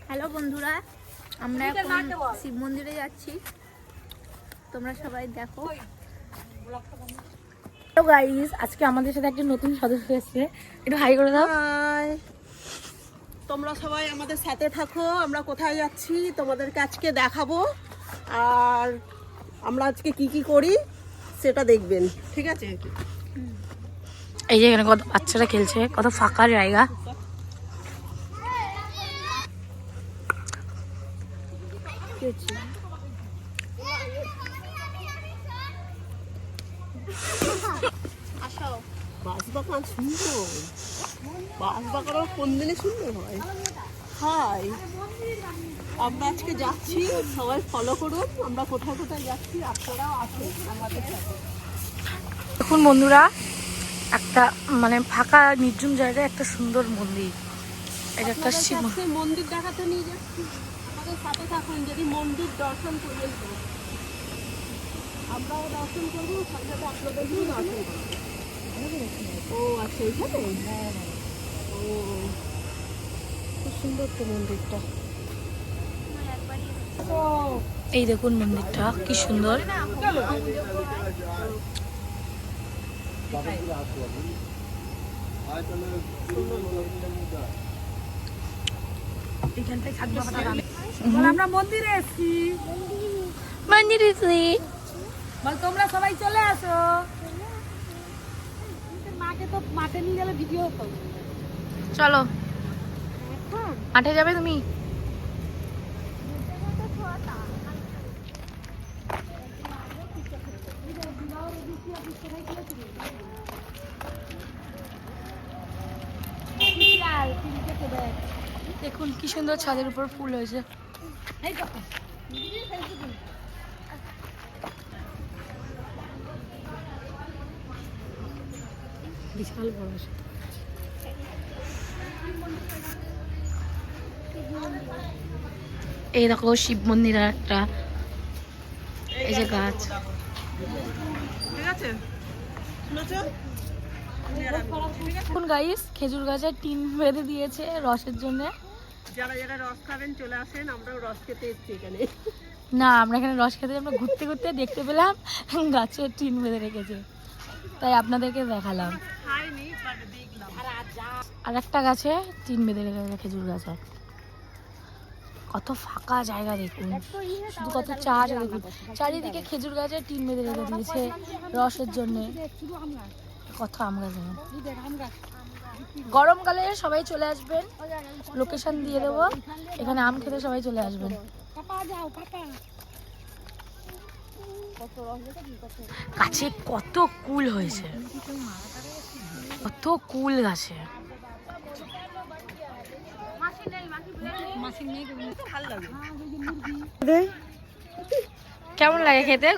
Hello বন্ধুরা, আমরা এখন শিব মন্দিরে যাচ্ছি, তোমরা সবাই দেখো। হ্যালো গাইস, আজকে আমাদের সাথে একটা নতুন সদস্য এসেছে, একটু হাই করে দাও। হাই, তোমরা সবাই আমাদের সাথে থাকো। আমরা কোথায় যাচ্ছি তোমাদেরকে আজকে দেখাবো, আর আমরা আজকে কি কি করি সেটা দেখবেন, ঠিক আছে? এই যে এখানে কত বাচ্চারা খেলছে, কত ফাঁকা জায়গা। বাস বাগান সুন্দর, বাস বাগান কোন দিনে সুন্দর হয়। হাই, আমরা আজকে যাচ্ছি, সবাই ফলো করুন। আমরা কোথায় কোথায় যাচ্ছি আপনারাও আসুন আমাদের সাথে। দেখুন বন্ধুরা, একটা মানে ফাঁকা নির্জন জায়গায় একটা সুন্দর মন্দির। এটা একটা শিব মন্দির দেখাতে নিয়ে যাচ্ছি, আমাদের সাথে থাকুন। যদি মন্দির দর্শন করে আমরাও দর্শন করবো, সাথে আপনাদেরকেও দর্শন করবো। ও আচ্ছা, এইখানে ও খুব সুন্দর তো মন্দিরটা। এই দেখুন মন্দিরটা কি সুন্দর। আমরা মন্দিরে এসেছি, তোমরা সবাই চলে আসো। মাকে তো মাঠে নিয়ে গেলে ভিডিও হতো। চলো, মাঠে যাবে তুমি? দেখুন কি সুন্দর ছাদের উপর ফুল হয়েছে। বিশাল বড়। এই দেখো শিব মন্দির, আর একটা এই যে গাছ। ঠিক আছে, শুনেছো? এখন গাইস খেজুর গাছের টিন বেঁধে দিয়েছে রসের জন্য। যারা যারা রস খাবেন চলে আসেন, আমরাও রস খেতে এসেছি এখানে। না, আমরা এখানে রস খেতে, আমরা ঘুরতে ঘুরতে দেখতে পেলাম গাছের টিন বেঁধে রেখেছে, তাই আপনাদেরকে দেখালাম। খাইনি, বাট দেখলাম। আর একটা গাছে টিন বেঁধে রেখেছে, খেজুর গাছে। কত ফাঁকা জায়গা দেখুন, শুধু কত চাষ দেখুন, চারিদিকে খেজুর গাছের টিন বেঁধে রেখে দিয়েছে রসের জন্য। কত আম গাছ দেখুন। গরমকালে সবাই চলে আসবেন, লোকেশন দিয়ে দেবো, এখানে আম খেতে সবাই চলে আসবেন। গাছে কত কুল হয়েছে, কত কুল গাছে। কেমন লাগে খেতে?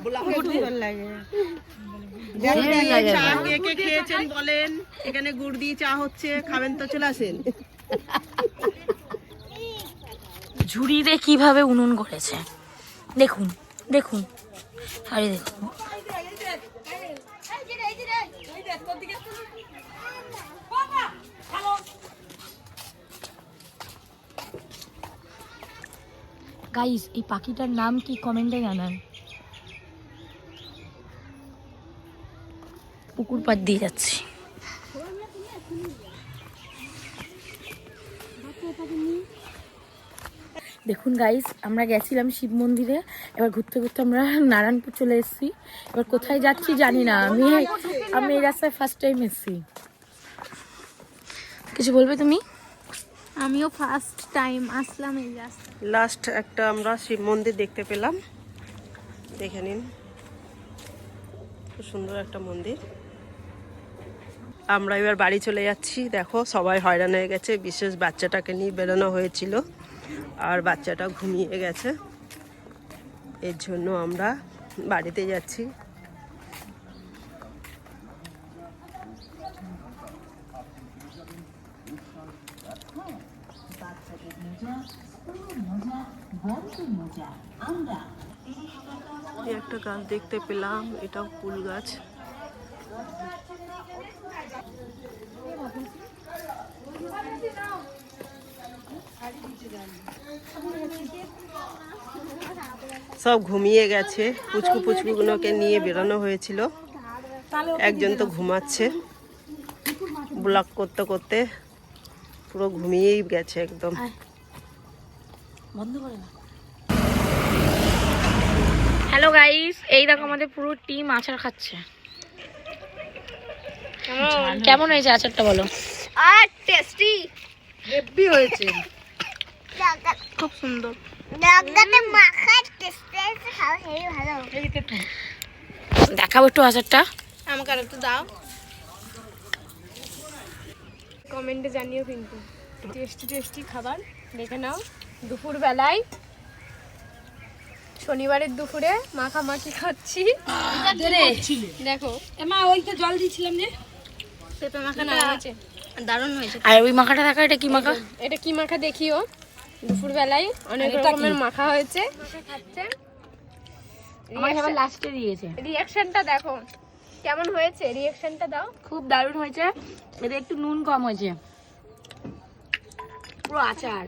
খেয়েছেন বলেন, এখানে গুড় দিয়ে চা হচ্ছে, খাবেন তো চলে আসেন। ঝুড়িতে কিভাবে উনুন করেছে দেখুন, দেখুন, আরে দেখুন। গাইস, এই পাখিটার নাম কি কমেন্টে জানান। পুকুর পাড় দিয়ে যাচ্ছি। দেখুন গাইস, আমরা গেছিলাম শিব মন্দিরে, এবার ঘুরতে ঘুরতে আমরা নারায়ণপুর চলে এসেছি। এবার কোথায় যাচ্ছি জানি না, আমি এই রাস্তায় ফার্স্ট টাইম এসেছি। কিছু বলবে তুমি? আমিও ফার্স্ট টাইম আসলাম এই রাস্তায়। লাস্ট একটা আমরা শিব মন্দির দেখতে পেলাম, দেখে নিন, খুব সুন্দর একটা মন্দির। আমরা এবার বাড়ি চলে যাচ্ছি। দেখো সবাই হয়রান হয়ে গেছে, বিশেষ বাচ্চাটাকে নিয়ে বেরোনো হয়েছিল, আর বাচ্চাটা ঘুমিয়ে গেছে, এর জন্য আমরা বাড়িতে যাচ্ছি। একটা গাছ দেখতে পেলাম, এটাও ফুল গাছ। সব ঘুমিয়ে গেছে। পুচকু পুচকুগুলোকে নিয়ে বেরোনো হয়েছিল, একজন তো ঘুমাচ্ছে। ব্লগ করতে করতে পুরো ঘুমিয়েই গেছে একদম। বন্ধ করে না। হ্যালো গাইস, এই দেখো আমাদের পুরো টিম আচার খাচ্ছে। কেমন হয়েছে আচারটা বলো? আর টেস্টি, হেভি হয়েছে, খুব সুন্দর। দেখাবো একটু আচারটা। আমাকে আর একটু দাও। কমেন্টে জানিও কিন্তু টেস্টি টেস্টি খাবার দেখে নাও। দুপুর বেলায় শনিবারের দুপুরে মাখামাখি খাচ্ছি। দেখো মা ওই তো জল দিয়েছিলাম যে, পেঁপে মাখাটা দারুণ হয়েছে। আর ওই মাখাটা দেখা, এটা কি মাখা? এটা কি মাখা দেখিও। দুপুর বেলায় অনেক রকমের মাখা হয়েছে, খাচ্ছে। আমার আবার লাস্টে দিয়েছে। রিঅ্যাকশনটা দেখো কেমন হয়েছে, রিঅ্যাকশনটা দাও। খুব দারুণ হয়েছে। এতে একটু নুন কম হয়েছে। পুরো আচার।